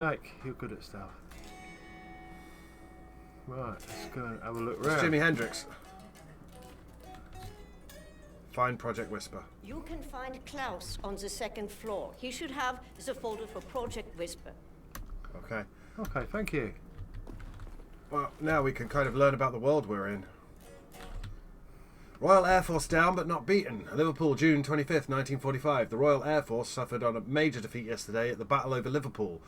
Like, you're good at stuff. Right, let's go and have a look round. Jimi Hendrix. Find Project Whisper. You can find Klaus on the second floor. He should have the folder for Project Whisper. Okay. Okay, thank you. Well, now we can kind of learn about the world we're in. Royal Air Force down but not beaten. Liverpool, June 25th, 1945. The Royal Air Force suffered on a major defeat yesterday at the battle over Liverpool.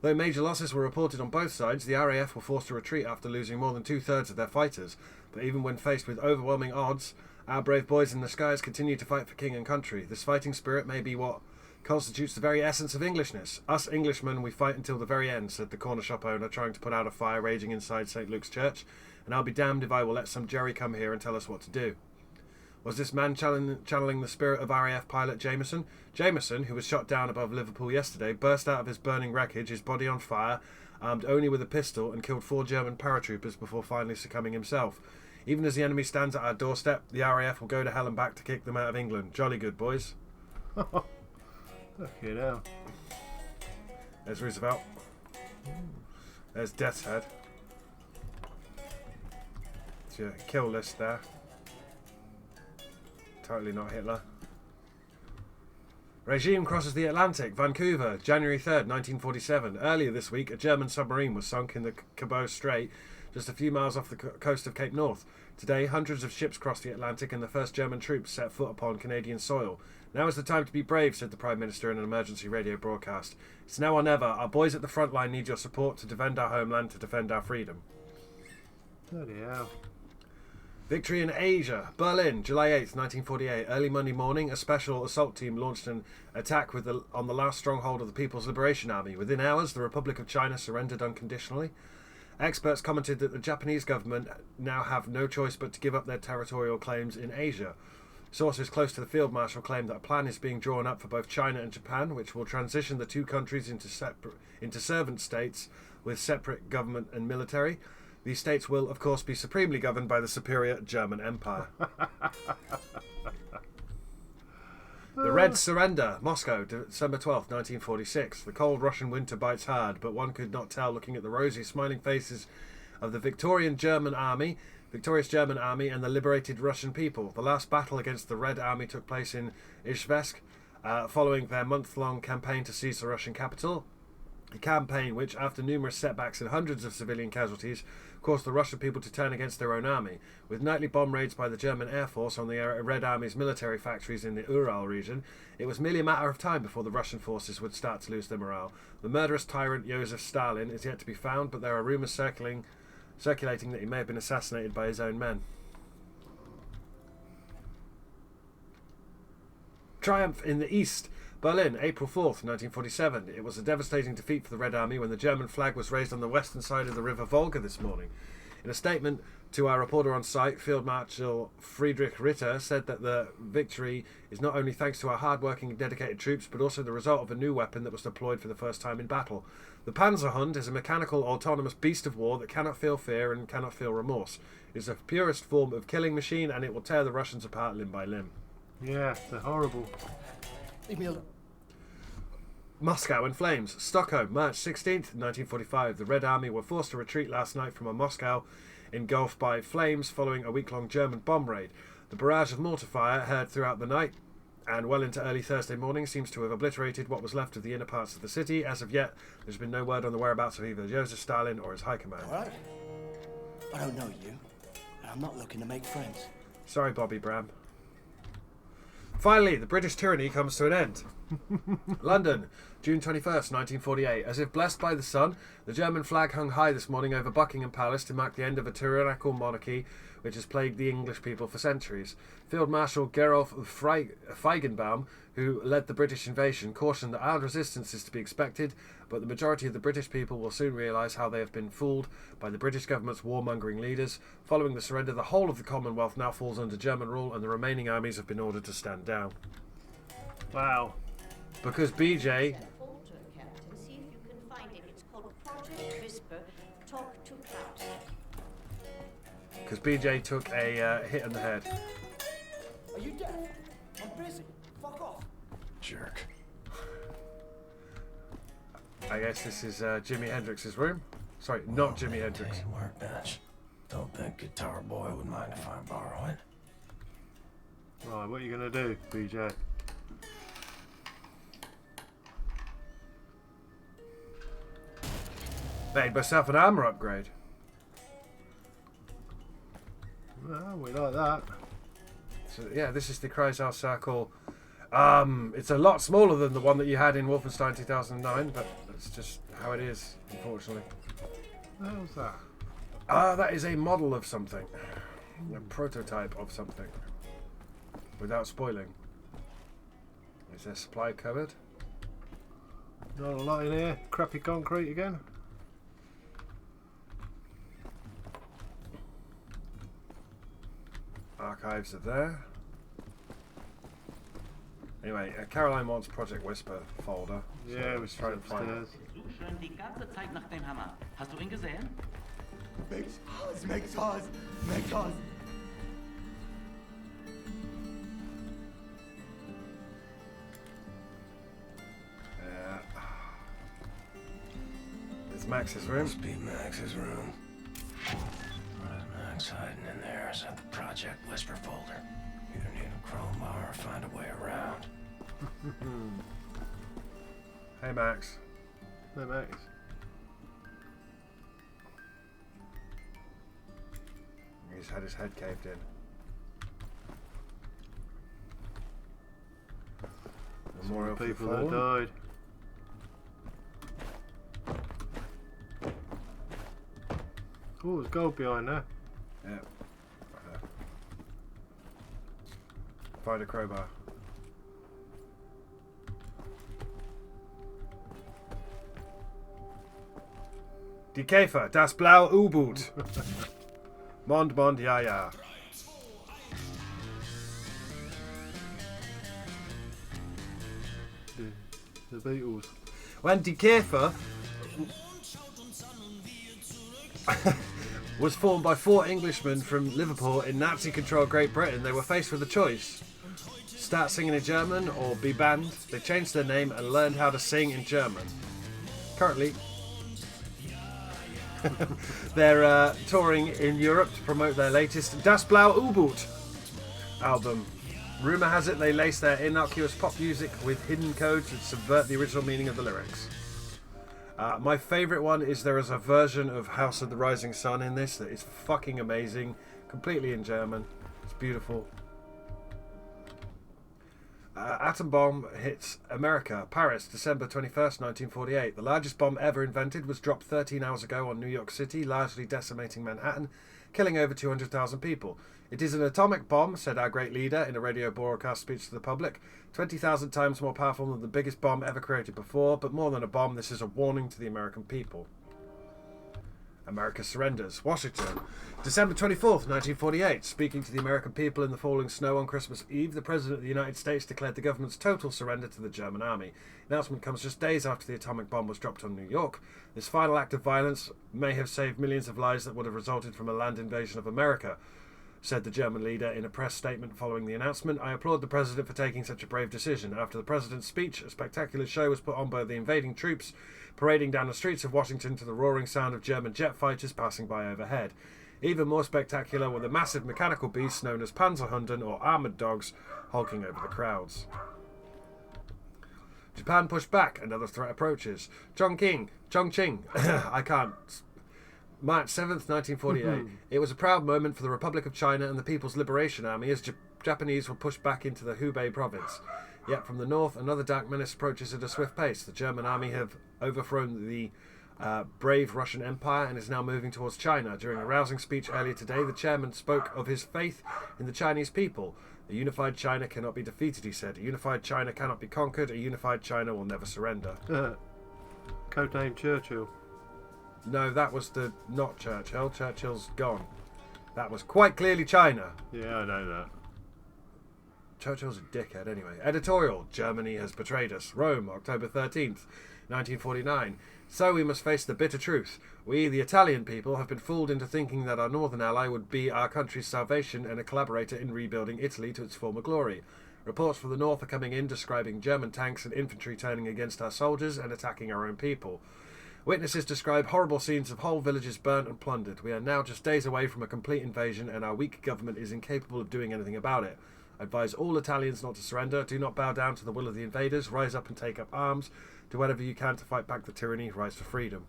Though major losses were reported on both sides, the RAF were forced to retreat after losing more than two-thirds of their fighters. But even when faced with overwhelming odds, our brave boys in the skies continue to fight for king and country. This fighting spirit may be what constitutes the very essence of Englishness. Us Englishmen, we fight until the very end, said the corner shop owner, trying to put out a fire raging inside St. Luke's Church. And I'll be damned if I will let some Jerry come here and tell us what to do. Was this man channeling the spirit of RAF pilot Jameson? Jameson, who was shot down above Liverpool yesterday, burst out of his burning wreckage, his body on fire, armed only with a pistol, and killed 4 German paratroopers before finally succumbing himself. Even as the enemy stands at our doorstep, the RAF will go to hell and back to kick them out of England. Jolly good, boys. Look it out. There's Roosevelt. There's Death's Head. It's your kill list there. Totally not Hitler. Regime crosses the Atlantic. Vancouver, January 3rd, 1947. Earlier this week, a German submarine was sunk in the Cabot Strait, just a few miles off the coast of Cape North. Today, hundreds of ships crossed the Atlantic and the first German troops set foot upon Canadian soil. Now is the time to be brave, said the Prime Minister in an emergency radio broadcast. It's now or never. Our boys at the front line need your support to defend our homeland, to defend our freedom. Bloody hell. Victory in Asia. Berlin, July 8th, 1948. Early Monday morning, a special assault team launched an attack on the last stronghold of the People's Liberation Army. Within hours, the Republic of China surrendered unconditionally. Experts commented that the Japanese government now have no choice but to give up their territorial claims in Asia. Sources close to the Field Marshal claim that a plan is being drawn up for both China and Japan, which will transition the two countries into servant states with separate government and military. These states will, of course, be supremely governed by the superior German Empire. The Reds surrender. Moscow, December 12th, 1946. The cold Russian winter bites hard, but one could not tell looking at the rosy, smiling faces of the victorious German army and the liberated Russian people. The last battle against the Red Army took place in Izhevsk, following their month-long campaign to seize the Russian capital. A campaign which, after numerous setbacks and hundreds of civilian casualties, caused the Russian people to turn against their own army. With nightly bomb raids by the German Air Force on the Red Army's military factories in the Ural region, it was merely a matter of time before the Russian forces would start to lose their morale. The murderous tyrant Joseph Stalin is yet to be found, but there are rumours circulating that he may have been assassinated by his own men. Triumph in the East. Berlin, April 4th, 1947. It was a devastating defeat for the Red Army when the German flag was raised on the western side of the River Volga this morning. In a statement to our reporter on site, Field Marshal Friedrich Ritter said that the victory is not only thanks to our hard-working and dedicated troops, but also the result of a new weapon that was deployed for the first time in battle. The Panzerhund is a mechanical, autonomous beast of war that cannot feel fear and cannot feel remorse. It is the purest form of killing machine, and it will tear the Russians apart limb by limb. Yeah, they're horrible. Leave me alone. Moscow in flames. Stockholm, March 16th, 1945. The Red Army were forced to retreat last night from a Moscow engulfed by flames following a week-long German bomb raid. The barrage of mortar fire heard throughout the night and well into early Thursday morning seems to have obliterated what was left of the inner parts of the city. As of yet, there's been no word on the whereabouts of either Joseph Stalin or his high command. All right. I don't know you, and I'm not looking to make friends. Sorry, Bobby Bram. Finally, the British tyranny comes to an end. London, June 21st, 1948. As if blessed by the sun, the German flag hung high this morning over Buckingham Palace to mark the end of a tyrannical monarchy which has plagued the English people for centuries. Field Marshal Gerolf Feigenbaum, who led the British invasion, cautioned that armed resistance is to be expected, but the majority of the British people will soon realise how they have been fooled by the British government's warmongering leaders. Following the surrender, the whole of the Commonwealth now falls under German rule, and the remaining armies have been ordered to stand down. Wow. Because BJ... Folder, Captain. See if you can find it. It's called Project Whisper. Talk to Klaus. Because BJ took a hit on the head. Are you deaf? I'm busy. Fuck off. Jerk. I guess this is Jimi Hendrix's room. Sorry, not Jimi Hendrix. Workbench. Don't think Guitar Boy would mind if I borrow it. Right, what are you going to do, BJ? Made myself an armor upgrade. Well, we like that. So yeah, this is the Kreisel Circle. It's a lot smaller than the one that you had in Wolfenstein 2009, but that's just how it is, unfortunately. What the hell's that? That is a model of something. A prototype of something. Without spoiling. Is there supply cupboard? Not a lot in here. Crappy concrete again. Archives are there. Anyway, Caroline wants Project Whisper folder. So Yeah, we're let's try and find it. upstairs. Such schon die ganze Zeit nach dem Hammer. Hast du ihn gesehen? Make toss. Yeah. It's Max's room. Must be Max's room. What is Max hiding in there? Is that the Project Whisper folder? Either need a crowbar or find a way around. Hey Max. No, Max. He's had his head caved in. Memorial for the People that fallen. died. Oh, there's gold behind there. Yeah. Find a crowbar. Die Käfer, das blaue U-Boot. Mond, ja, ja. The Beatles. When Die Käfer was formed by 4 Englishmen from Liverpool in Nazi-controlled Great Britain, they were faced with a choice. Start singing in German or be banned. They changed their name and learned how to sing in German. Currently, they're touring in Europe to promote their latest Das Blaue U-Boot album. Rumour has it they lace their innocuous pop music with hidden codes that subvert the original meaning of the lyrics. My favourite one is there is a version of House of the Rising Sun in this that is fucking amazing, completely in German. It's beautiful. Atom bomb hits America, Paris, December 21st, 1948. The largest bomb ever invented was dropped 13 hours ago on New York City, largely decimating Manhattan, killing over 200,000 people. It is an atomic bomb, said our great leader in a radio broadcast speech to the public. 20,000 times more powerful than the biggest bomb ever created before, but more than a bomb, this is a warning to the American people. America surrenders. Washington, December 24th, 1948. Speaking to the American people in the falling snow on Christmas Eve, the President of the United States declared the government's total surrender to the German army. The announcement comes just days after the atomic bomb was dropped on New York. This final act of violence may have saved millions of lives that would have resulted from a land invasion of America, said the German leader in a press statement following the announcement. I applaud the President for taking such a brave decision. After the President's speech, a spectacular show was put on by the invading troops, parading down the streets of Washington to the roaring sound of German jet fighters passing by overhead. Even more spectacular were the massive mechanical beasts known as Panzerhunden or armoured dogs hulking over the crowds. Japan pushed back, another threat approaches. Chongqing, I can't. March 7th, 1948. It was a proud moment for the Republic of China and the People's Liberation Army as Japanese were pushed back into the Hubei province. Yet from the north, another dark menace approaches at a swift pace. The German army have overthrown the brave Russian Empire and is now moving towards China. During a rousing speech earlier today, the chairman spoke of his faith in the Chinese people. A unified China cannot be defeated, he said. A unified China cannot be conquered. A unified China will never surrender. Codename Churchill. No, that was not Churchill. Churchill's gone. That was quite clearly China. Yeah, I know that. Churchill's a dickhead anyway. Editorial. Germany has betrayed us. Rome, October 13th, 1949. So we must face the bitter truth. We, the Italian people, have been fooled into thinking that our northern ally would be our country's salvation and a collaborator in rebuilding Italy to its former glory. Reports from the north are coming in describing German tanks and infantry turning against our soldiers and attacking our own people. Witnesses describe horrible scenes of whole villages burnt and plundered. We are now just days away from a complete invasion, and our weak government is incapable of doing anything about it. I advise all Italians not to surrender. Do not bow down to the will of the invaders. Rise up and take up arms. Do whatever you can to fight back the tyranny. Rise for freedom.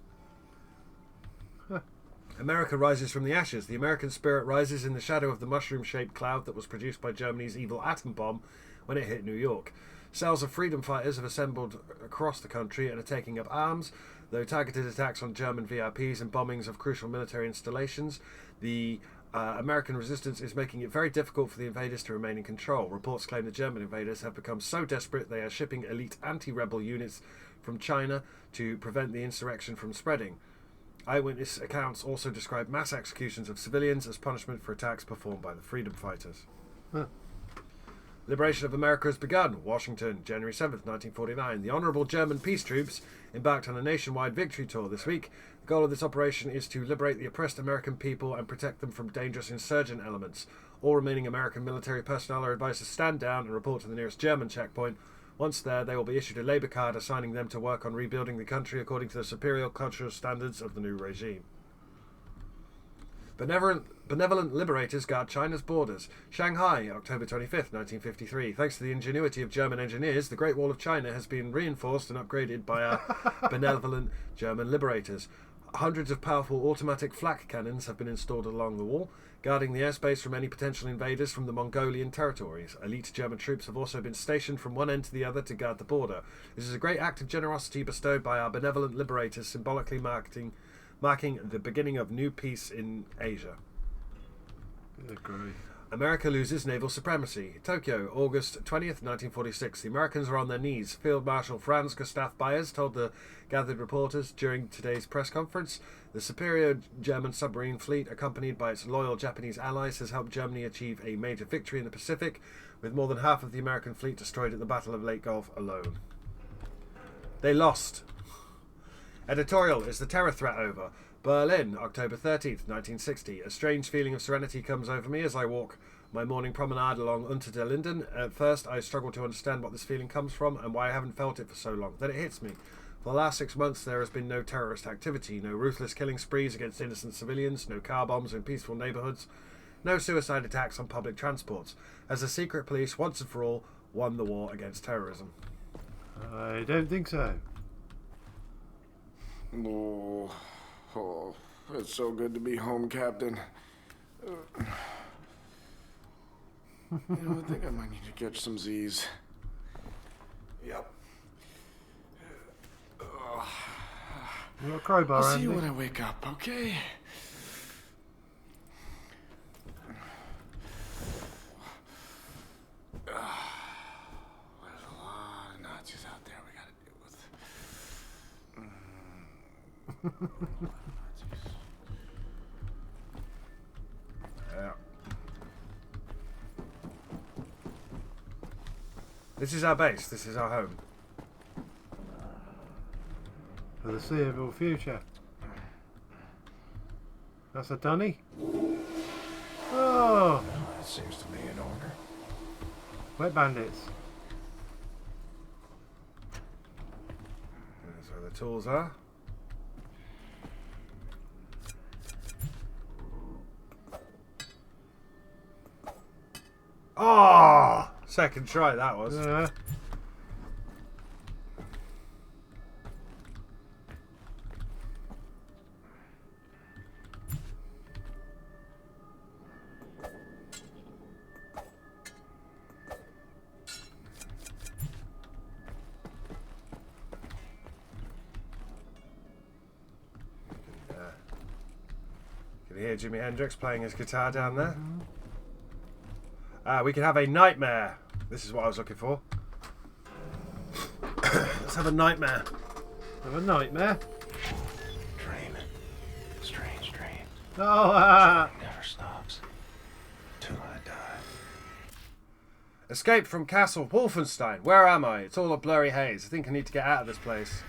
America rises from the ashes. The American spirit rises in the shadow of the mushroom-shaped cloud that was produced by Germany's evil atom bomb when it hit New York. Cells of freedom fighters have assembled across the country and are taking up arms. Though targeted attacks on German VIPs and bombings of crucial military installations, the American resistance is making it very difficult for the invaders to remain in control. Reports claim the German invaders have become so desperate they are shipping elite anti-rebel units from China to prevent the insurrection from spreading. Eyewitness accounts also describe mass executions of civilians as punishment for attacks performed by the freedom fighters. Liberation of America has begun. Washington, January 7th, 1949. The Honourable German Peace Troops embarked on a nationwide victory tour this week. The goal of this operation is to liberate the oppressed American people and protect them from dangerous insurgent elements. All remaining American military personnel are advised to stand down and report to the nearest German checkpoint. Once there, they will be issued a labour card assigning them to work on rebuilding the country according to the superior cultural standards of the new regime. Benevolent liberators guard China's borders. Shanghai, October 25th, 1953. Thanks to the ingenuity of German engineers, the Great Wall of China has been reinforced and upgraded by our benevolent German liberators. Hundreds of powerful automatic flak cannons have been installed along the wall, guarding the airspace from any potential invaders from the Mongolian territories. Elite German troops have also been stationed from one end to the other to guard the border. This is a great act of generosity bestowed by our benevolent liberators, symbolically marking the beginning of new peace in Asia. Agree. America loses naval supremacy. Tokyo, August 20th, 1946. The Americans are on their knees. Field Marshal Franz Gustav Byers told the gathered reporters during today's press conference. The superior German submarine fleet, accompanied by its loyal Japanese allies, has helped Germany achieve a major victory in the Pacific, with more than half of the American fleet destroyed at the Battle of Lake Gulf alone. They lost. Editorial: is the terror threat over? Berlin, October 13th, 1960. A strange feeling of serenity comes over me as I walk my morning promenade along Unter den Linden. At first, I struggle to understand what this feeling comes from and why I haven't felt it for so long. Then it hits me. For the last 6 months, there has been no terrorist activity, no ruthless killing sprees against innocent civilians, no car bombs in peaceful neighbourhoods, no suicide attacks on public transports, as the secret police, once and for all, won the war against terrorism. I don't think so. Oh, it's so good to be home, Captain. I think I might need to catch some Z's. Yep. You got a crowbar, I'll see Andy? you when I wake up, okay? There's a lot of Nazis out there we gotta deal with. Yeah. This is our base. This is our home. For the foreseeable future. That's a dunny. Oh! That seems to be in order. Wet bandits. That's where the tools are. Oh! Second try that was. Yeah. Can you hear Jimi Hendrix playing his guitar down there? We can have a nightmare. This is what I was looking for. Let's have a nightmare. Have a nightmare. Dream. Strange dream. Oh! Never stops. Till I die. Escape from Castle Wolfenstein. Where am I? It's all a blurry haze. I think I need to get out of this place.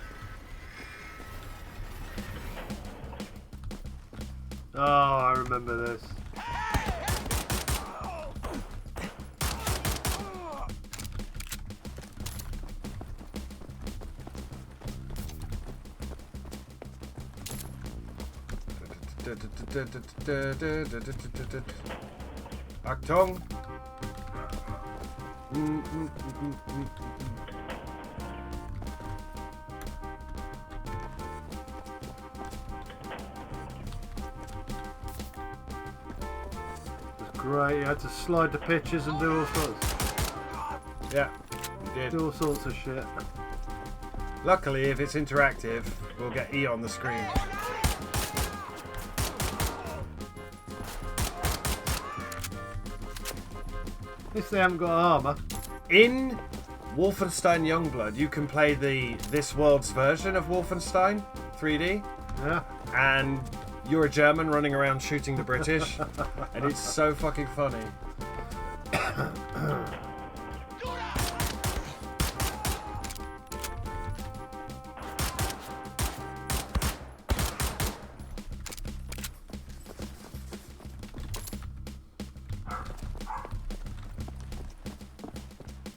Oh, I remember this. Achtung. Great, you had to slide the pictures and do all sorts. Yeah, you did. Do all sorts of shit. Luckily, if it's interactive, we'll get E on the screen. At least they haven't got armour. In Wolfenstein Youngblood, you can play this world's version of Wolfenstein 3D, Yeah. and you're a German running around shooting the British, and it's so fucking funny.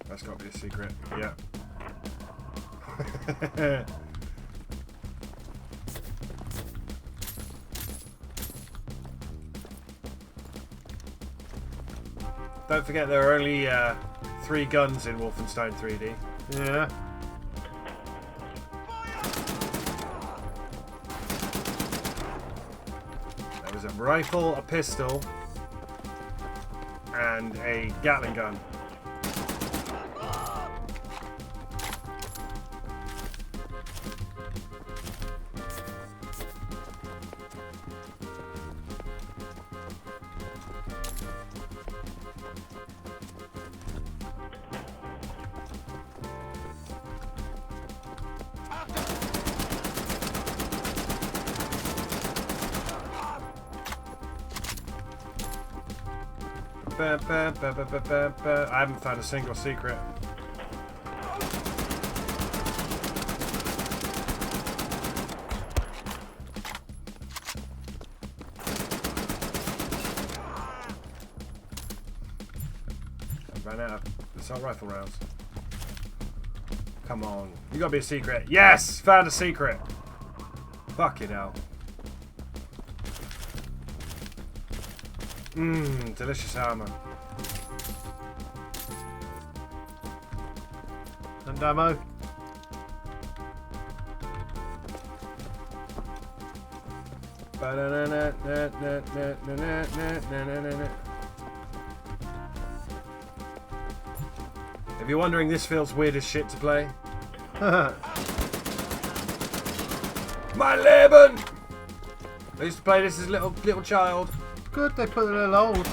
That's got to be a secret. Yeah. Don't forget there are only 3 guns in Wolfenstein 3D. Yeah. There was a rifle, a pistol, and a Gatling gun. I haven't found a single secret. I ran out of assault rifle rounds. Come on. You gotta be a secret. Yes! Found a secret! Fuck it out. Mmm, delicious armor. And ammo. If you're wondering, this feels weird as shit to play. My Leben! I used to play this as a little child. Good, they put a little old.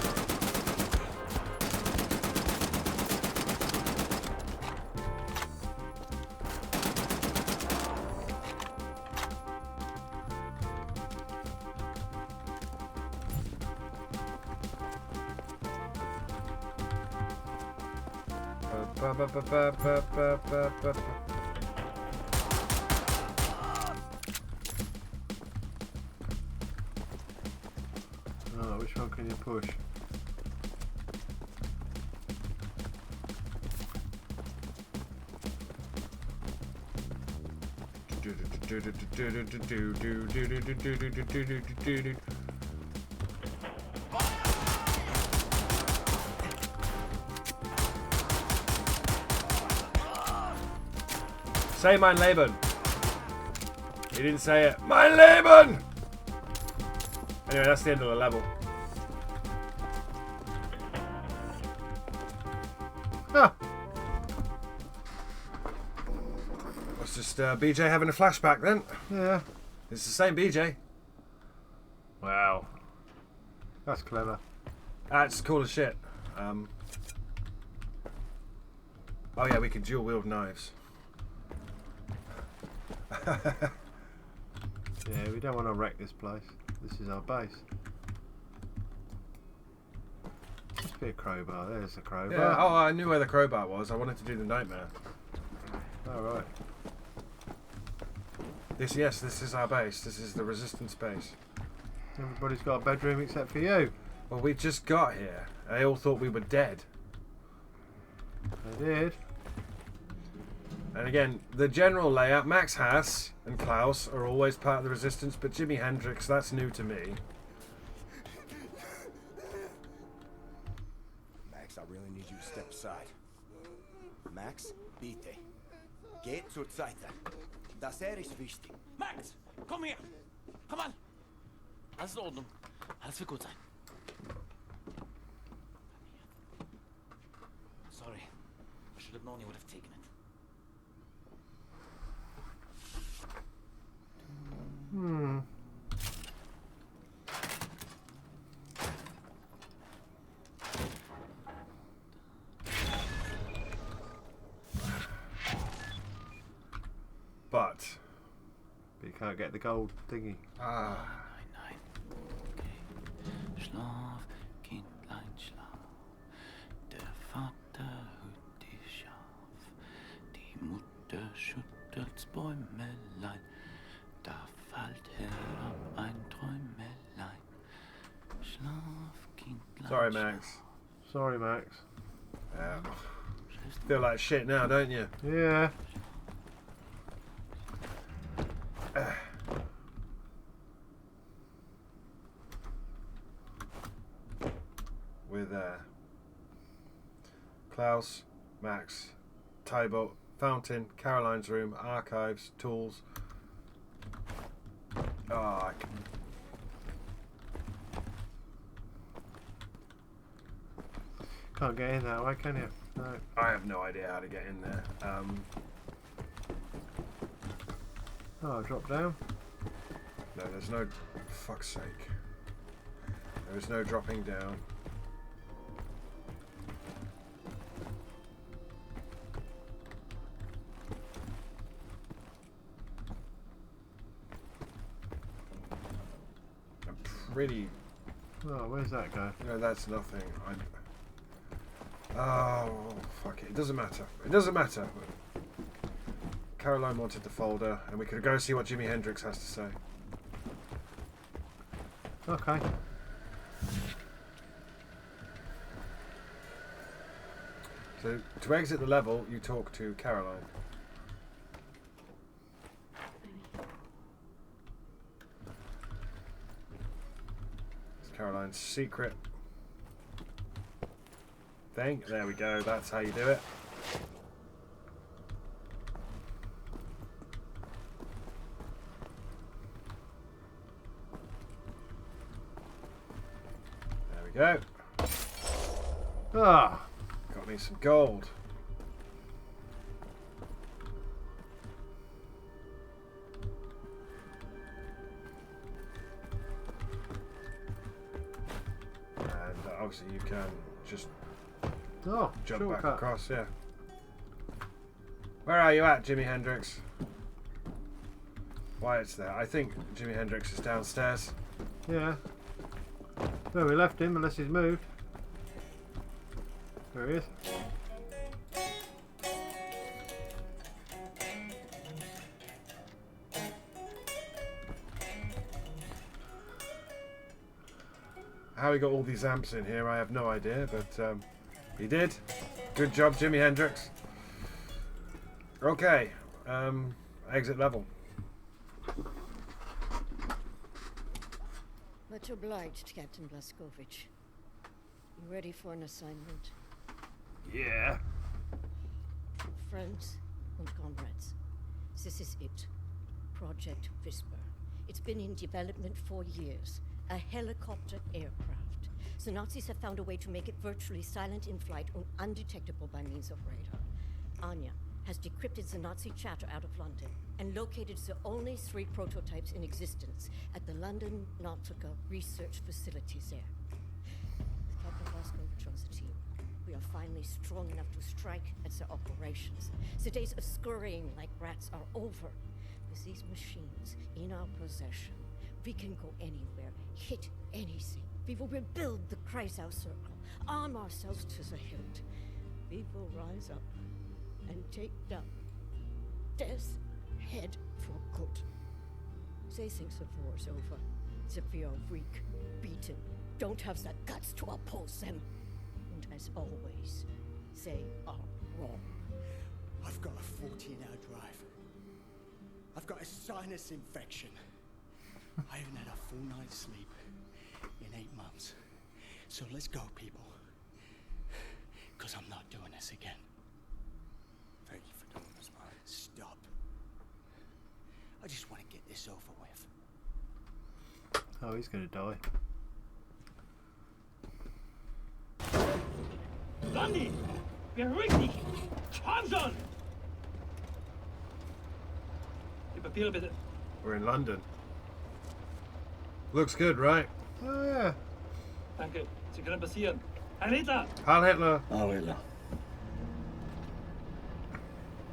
Oh, which one can you push? Say mein Leben. He didn't say it. Mein Leben! Anyway, that's the end of the level. Ah, That's just BJ having a flashback then. yeah. It's the same BJ. Wow. That's clever. That's cool as shit. Oh yeah, we can dual wield knives. Yeah, we don't want to wreck this place. This is our base. Must be a crowbar. There's the crowbar. Yeah. Oh, I knew where the crowbar was. I wanted to do the nightmare. Alright. This is our base. This is the resistance base. Everybody's got a bedroom except for you. Well, we just got here. They all thought we were dead. They did. And again, the general layout, Max Hass and Klaus are always part of the Resistance, but Jimi Hendrix, that's new to me. Max, I really need you to step aside. Max, bitte. Geht zur Seite. Das ist wichtig. Max, komm her! Komm an! Alles in Ordnung. Alles wird gut sein. Sorry. I should have known you would have taken it. But you can't get the gold thingy. Nein, nein. Okay. Schlaf, Kindlein, schlaf. Der Vater hüt dich scharf. Die Mutter schüttelt's Bäumelein. Da fällt herab ein Träumelein. Schlaf, Kindlein, sorry, Max. Sorry, Max. Feel like shit now, don't you? Yeah. With Klaus, Max, Tybo, Fountain, Caroline's room, archives, tools. Oh, I can... Can't get in that way, can you? No. I have no idea how to get in there. Oh, drop down. No, there's no... Fuck's sake. There is no dropping down. I'm pretty... Oh, where's that go? No, that's nothing. Oh, fuck it. It doesn't matter. It doesn't matter. Caroline wanted the folder, and we could go see what Jimi Hendrix has to say. Okay. So, to exit the level, you talk to Caroline. It's Caroline's secret thing. There we go. That's how you do it. There we go. Ah. Got me some gold. And obviously you can just Oh, jump shortcut. back across, yeah. Where are you at, Jimi Hendrix? Wyatt's there. I think Jimi Hendrix is downstairs. Yeah. Where we left him, unless he's moved. There he is. How he got all these amps in here, I have no idea, but he did. Good job, Jimi Hendrix. Okay, exit level. Much obliged, Captain Blaskovich. You ready for an assignment? Yeah. Friends and comrades, this is it. Project Whisper. It's been in development for years. A helicopter aircraft. The Nazis have found a way to make it virtually silent in flight and undetectable by means of radar. Anya has decrypted the Nazi chatter out of London and located the only 3 prototypes in existence at the London Nautica research facilities there. With Captain Blaskovich on the team, we are finally strong enough to strike at their operations. The days of scurrying like rats are over. With these machines in our possession, we can go anywhere, hit anything. We will rebuild the Kreisau Circle, arm ourselves to the hilt. We will rise up and take down Death's Head for good. They think the war's over, that we are weak, beaten, don't have the guts to oppose them. And as always, they are wrong. I've got a 14-hour drive. I've got a sinus infection. I haven't had a full night's sleep in 8 months. So let's go, people. Because I'm not doing this again. Thank you for doing this, man. Stop. I just want to get this over with. Oh, he's gonna die. Lundy! Beruhig dich! Johnson! Die Papiere bitte. We're in London. Looks good, right? Oh yeah. Danke. Sie können passieren. Herr Hitler! Heil Hitler. Oh, Hitler.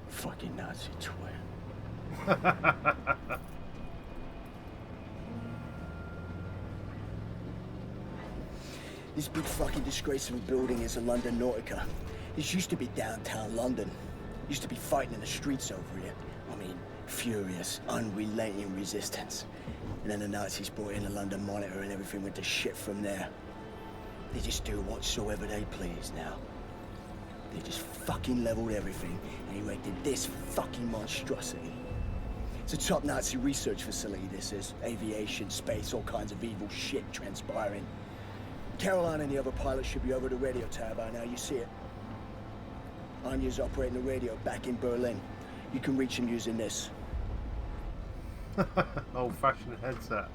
Fucking Nazi twin. This big fucking disgrace of a building is a London Nautica. This used to be downtown London. Used to be fighting in the streets over here. I mean, furious, unrelenting resistance. And then the Nazis brought in a London Monitor and everything went to shit from there. They just do whatsoever they please now. They just fucking leveled everything and erected this fucking monstrosity. It's a top Nazi research facility, this is. Aviation, space, all kinds of evil shit transpiring. Caroline and the other pilots should be over the radio tower by now, you see it. Anya's operating the radio back in Berlin. You can reach him using this. Old-fashioned headset.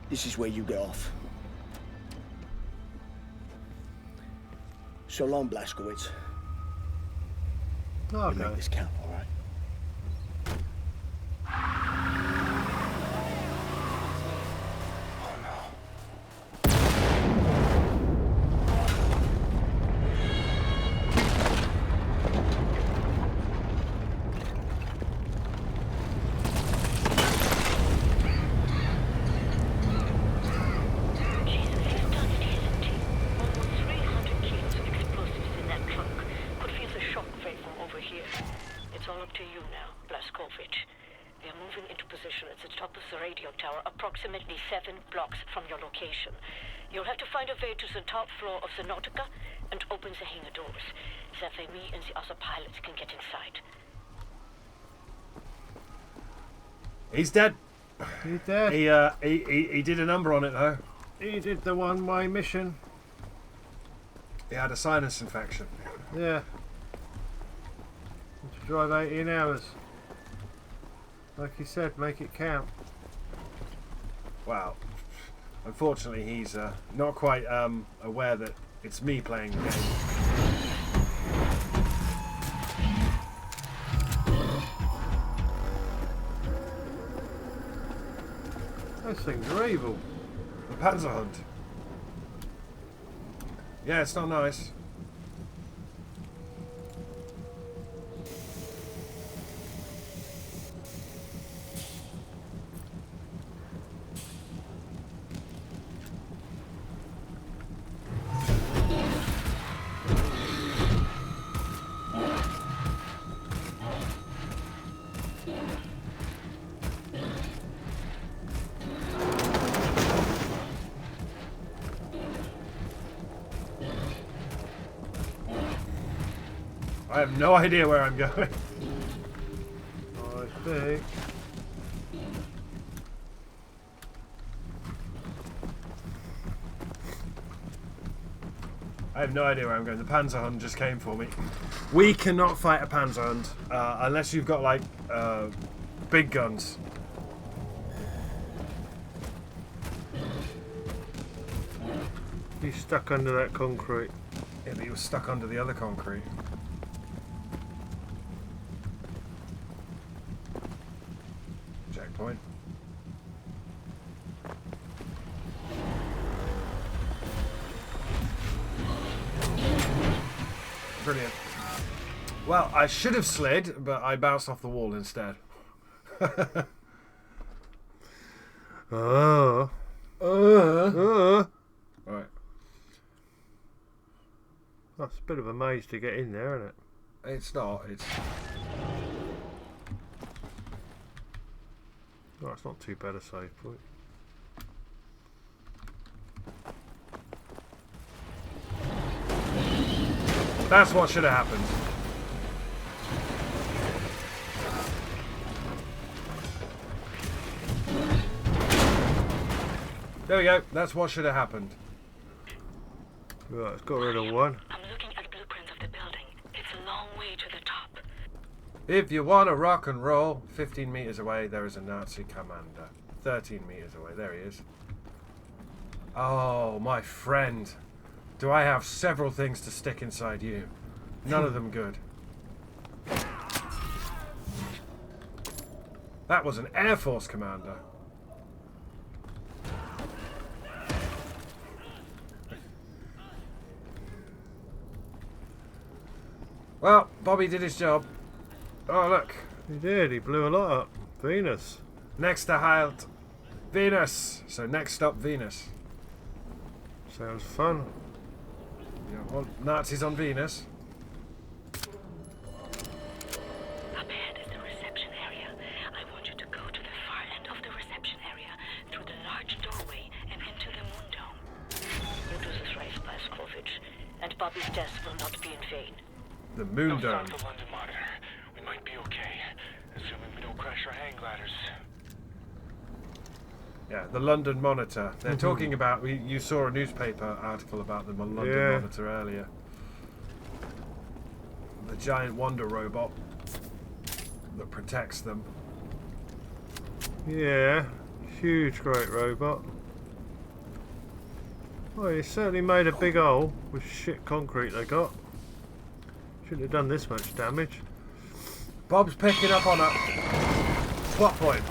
This is where you get off. So long, Blazkowicz. You Okay. make this count, all right? Approximately 7 blocks from your location. You'll have to find a way to the top floor of the Nautica and open the hangar doors. That way me and the other pilots can get inside. He's dead. He's dead. He did a number on it though. He did the one-way mission. He had a sinus infection. Yeah. To drive 18 hours. Like you said, make it count. Wow. Unfortunately, he's not quite aware that it's me playing the game. Those things are evil. The Panzerhund. Yeah, it's not nice. I have no idea where I'm going. I think. I have no idea where I'm going. The Panzerhund just came for me. We cannot fight a Panzerhund unless you've got like big guns. He's stuck under that concrete. Yeah, but he was stuck under the other concrete. Checkpoint. Brilliant. Well, I should have slid, but I bounced off the wall instead. Oh. Right. That's a bit of a maze to get in there, isn't it? It's not. It's. Oh, it's not too bad a save point. That's what should have happened. There we go. That's what should have happened. Right, it's got rid of one. I'm looking at blueprints of the building. It's a long way to the top. If you want to rock and roll, 15 meters away there is a Nazi commander. 13 meters away, there he is. Oh, my friend. Do I have several things to stick inside you? None of them good. That was an Air Force commander. Well, Bobby did his job. Oh, look. He did. He blew a lot up. Venus. Next to Halt. Venus. So next stop, Venus. Sounds fun. Yeah, Nazis on Venus. Up ahead is the reception area. I want you to go to the far end of the reception area, through the large doorway and into the moon dome. You do this right, Paskovich, and Bobby's death will not be in vain. The moon Don't dome. stop the London monitor. We might be okay, assuming we don't crash our hang gliders. Yeah, the London Monitor. They're talking about... You saw a newspaper article about the London Monitor earlier. The giant wonder robot that protects them. Yeah. Huge, great robot. Well, he certainly made a big hole with shit concrete they got. Shouldn't have done this much damage. Bob's picking up on a plot point.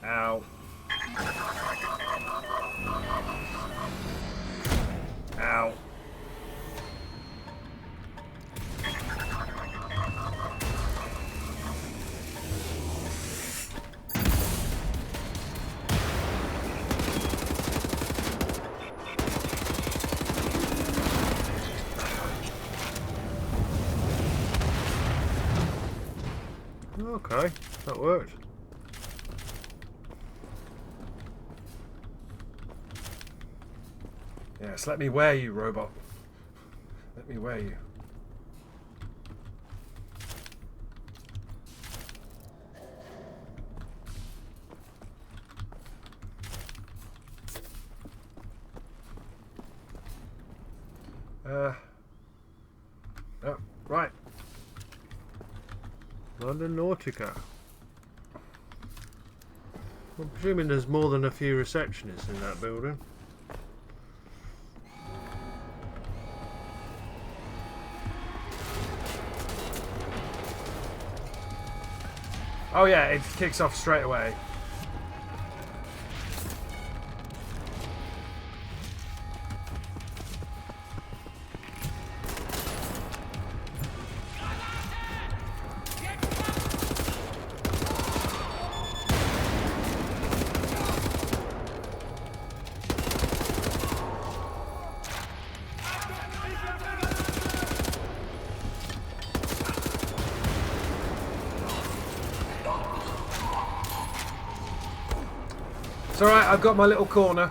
Ow. Ow. Okay, that worked. Yes, let me wear you, robot. Let me wear you. Oh, right. London Nautica. I'm presuming there's more than a few receptionists in that building. Oh yeah, it kicks off straight away. It's alright, I've got my little corner.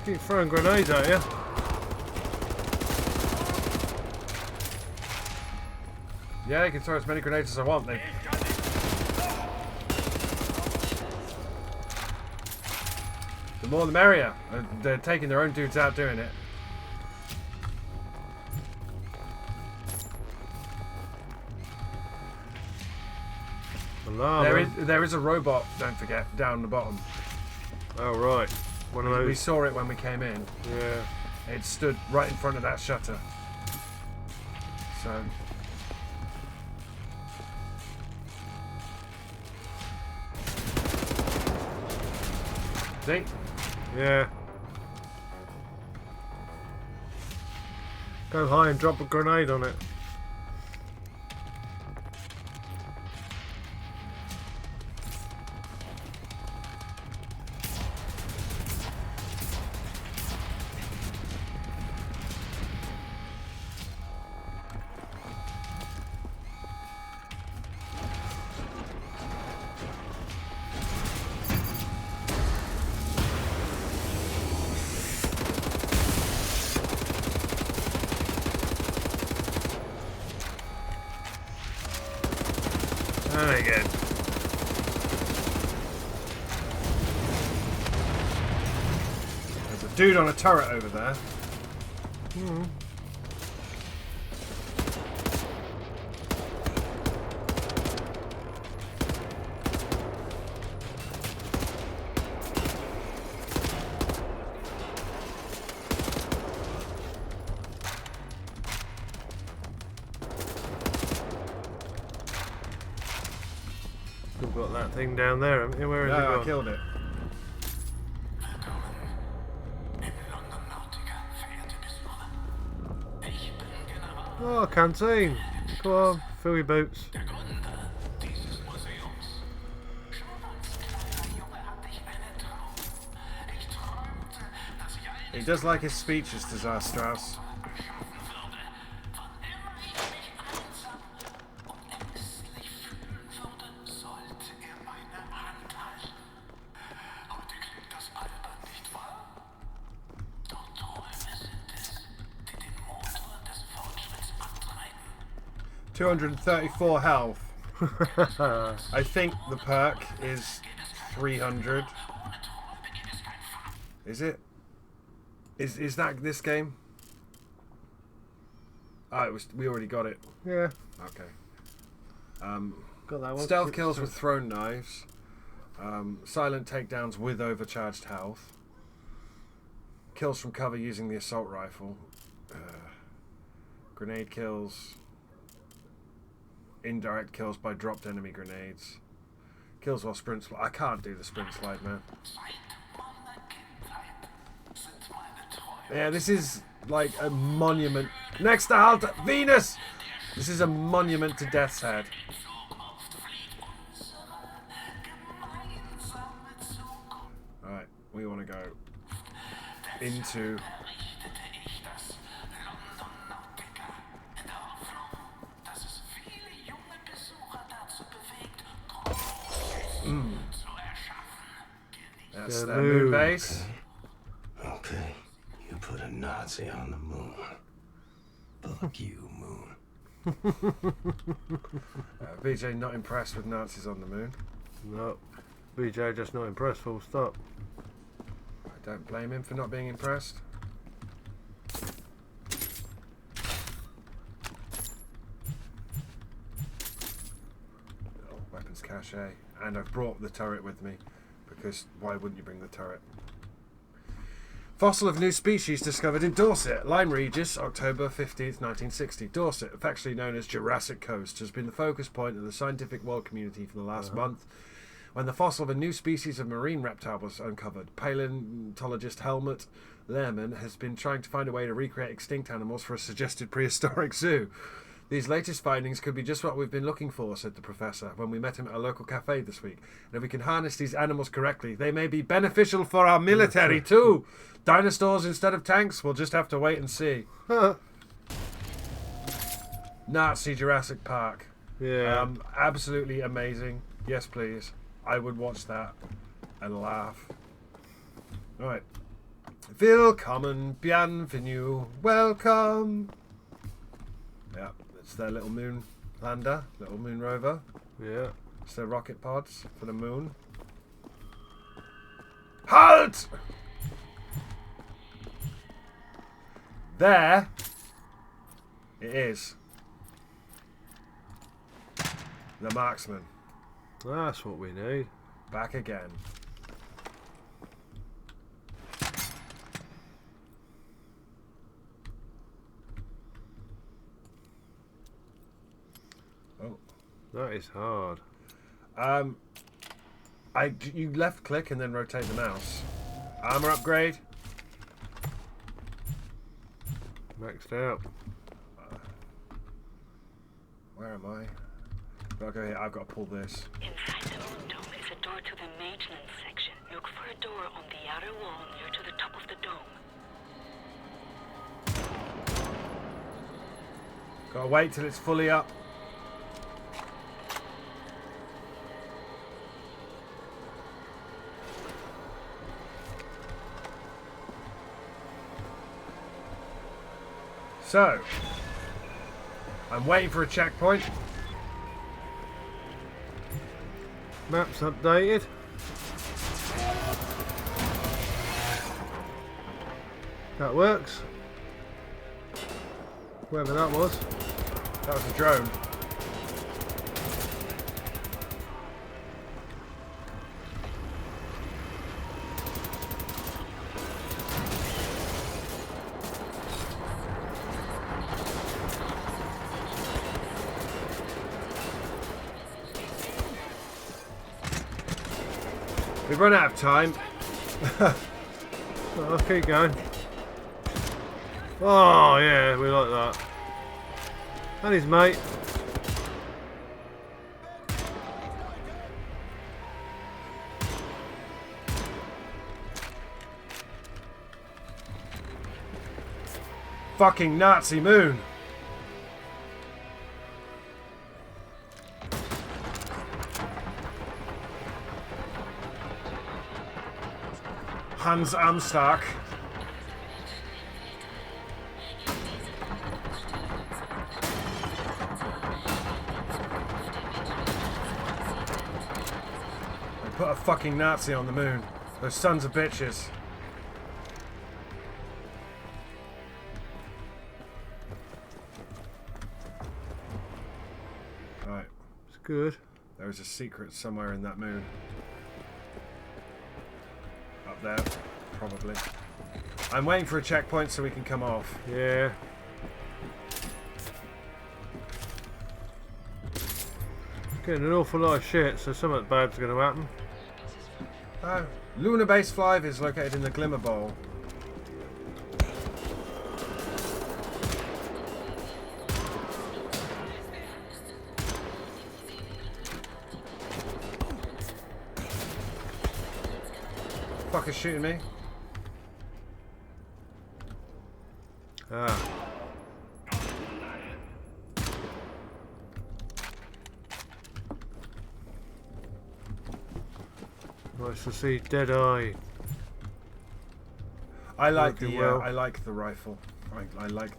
Keep throwing grenades at you. Yeah, you can throw as many grenades as I want. The more the merrier. They're taking their own dudes out doing it. There is a robot, don't forget, down the bottom. Oh right. One of those. We saw it when we came in. Yeah. It stood right in front of that shutter. So... See? Yeah. Go high and drop a grenade on it. And again. There's a dude on a turret over there. Still got that thing down there, haven't you? Where is it No, I gone? killed it. Oh, canteen. Come on, fill your boots. He does like his speeches, does Strauss. $234 health. I think the perk is 300. Is it? Is that this game? Ah, it was. We already got it. Yeah. Okay. Got that one. Stealth kills with thrown knives. Silent takedowns with overcharged health. Kills from cover using the assault rifle. Grenade kills. Indirect kills by dropped enemy grenades. Kills while sprint slide. I can't do the sprint slide, man. Yeah, this is like a monument. Next to halt, Venus! This is a monument to Death's Head. Alright, we want to go into... That's The the moon moon. base. Okay, you put a Nazi on the moon. Fuck you, moon. BJ not impressed with Nazis on the moon. No. BJ just not impressed, full stop. I don't blame him for not being impressed. Oh, weapons cache. And I've brought the turret with me. Because why wouldn't you bring the turret? Fossil of new species discovered in Dorset. Lyme Regis, October 15th, 1960. Dorset, affectionately known as Jurassic Coast, has been the focus point of the scientific world community for the last month, when the fossil of a new species of marine reptile was uncovered. Paleontologist Helmut Lehrman has been trying to find a way to recreate extinct animals for a suggested prehistoric zoo. These latest findings could be just what we've been looking for, said the professor, when we met him at a local cafe this week. And if we can harness these animals correctly, they may be beneficial for our military too. Dinosaurs instead of tanks? We'll just have to wait and see. Nazi Jurassic Park. Yeah. Absolutely amazing. Yes, please. I would watch that and laugh. Alright. Willkommen, bienvenue, welcome. Yeah, it's their little moon lander, little moon rover. Yeah. It's their rocket pods for the moon. Halt! There it is. The marksman. That's what we need. Back again. Oh. That is hard. You left click and then rotate the mouse. Armor upgrade. Maxed out. Where am I? Gotta go here. I've got to pull this. Inside the moon dome is a door to the maintenance section. Look for a door on the outer wall near to the top of the dome. Gotta wait till it's fully up. So, I'm waiting for a checkpoint. Map's updated. That works. Whoever that was. That was a drone. We've run out of time. I'll keep going. Oh yeah, we like that. And his mate. Fucking Nazi moon. Hans Amstark. They put a fucking Nazi on the moon. Those sons of bitches. Right. It's good. There's a secret somewhere in that moon. Up there, probably. I'm waiting for a checkpoint so we can come off. Yeah. Getting an awful lot of shit, so something bad's going to happen. Oh, Lunar Base 5 is located in the Glimmer Bowl. Fucker's shooting me. Ah. Nice to see Deadeye. I like Working the well. I like the rifle. I like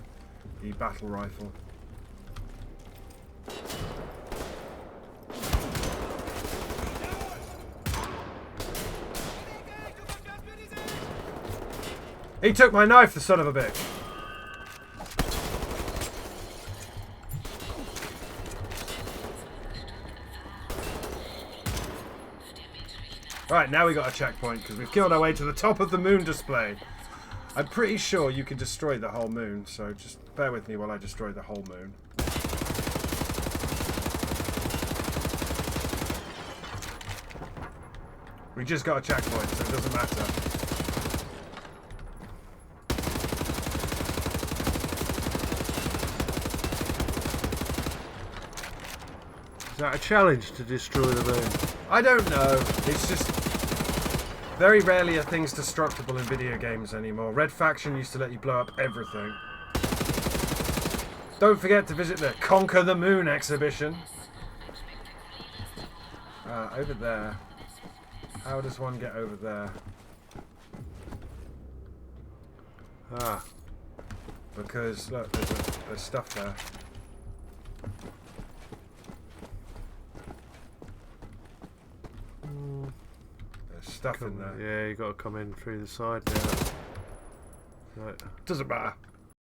the battle rifle. He took my knife, the son of a bitch. Right, now we got a checkpoint because we've killed our way to the top of the moon display. I'm pretty sure you can destroy the whole moon, so just bear with me while I destroy the whole moon. We just got a checkpoint, so it doesn't matter. Is that a challenge to destroy the moon? I don't know. It's just very rarely are things destructible in video games anymore. Red Faction used to let you blow up everything. Don't forget to visit the Conquer the Moon exhibition. Over there. How does one get over there? Ah. Because, look, there's stuff there. There's stuff in there. Yeah, you got to come in through the side there. Right. Doesn't matter.